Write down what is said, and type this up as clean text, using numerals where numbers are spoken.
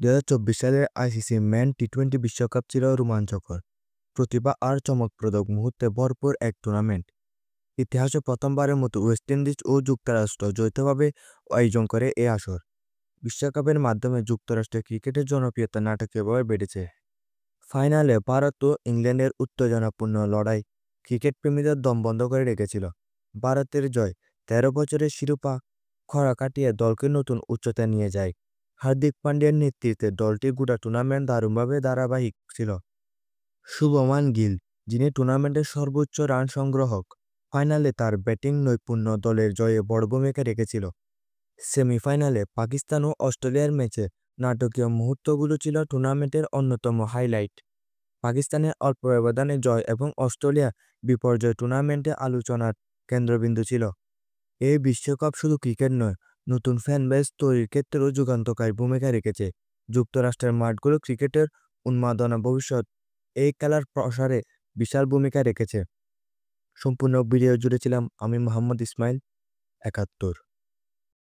2024 সালের ICC main টি-20 বিশ্বকাপ ছিল রোমাঞ্চকর, প্রতিভা আর চমকপ্রদ মুহূর্তে ভরপুর এক টুর্নামেন্ট। ইতিহাসে প্রথমবারের মতো ওয়েস্ট ইন্ডিজ ও যুক্তরাষ্ট্র যৌথভাবে আয়োজন করে এই আসর। বিশ্বকাপের মাধ্যমে যুক্তরাষ্ট্রের ক্রিকেটের জনপ্রিয়তা নাটকীয়ভাবে বেড়েছে। ফাইনালে ভারত ও ইংল্যান্ডের উত্তেজনাপূর্ণ লড়াই ক্রিকেট প্রেমীদের দম বন্ধ করে রেখেছিল। ভারতের জয় 13 বছরের শিরোপা খরা কাটিয়ে দলকে নতুন উচ্চতায় নিয়ে যায়। হার্দিক পান্ডিয়ার নেতৃত্বে দলটি গোটা টুর্নামেন্ট দারুণভাবে ধারাবাহিক ছিল। শুভমান গিল, যিনি টুর্নামেন্টের সর্বোচ্চ রান সংগ্রাহক, ফাইনালে তার ব্যাটিং নৈপুণ্য দলের জয়ে বড় ভূমিকা রেখেছিল। সেমিফাইনালে পাকিস্তান ও অস্ট্রেলিয়ার ম্যাচে নাটকীয় মুহূর্তগুলো ছিল টুর্নামেন্টের অন্যতম হাইলাইট। পাকিস্তানের অল্প ব্যবধানে জয় এবং অস্ট্রেলিয়া বিপর্যয় টুর্নামেন্টে আলোচনার কেন্দ্রবিন্দু ছিল। এই বিশ্বকাপ শুধু ক্রিকেট নয়, নতুন ফ্যান বেস তৈরির ক্ষেত্রেও যুগান্তকারী ভূমিকা রেখেছে। যুক্তরাষ্ট্রের মাঠগুলো ক্রিকেটের উন্মাদনা ভবিষ্যৎ এই খেলার প্রসারে বিশাল ভূমিকা রেখেছে। সম্পূর্ণ ভিডিও জুড়ে ছিলাম আমি মোহাম্মদ ইসমাইল, ৭১।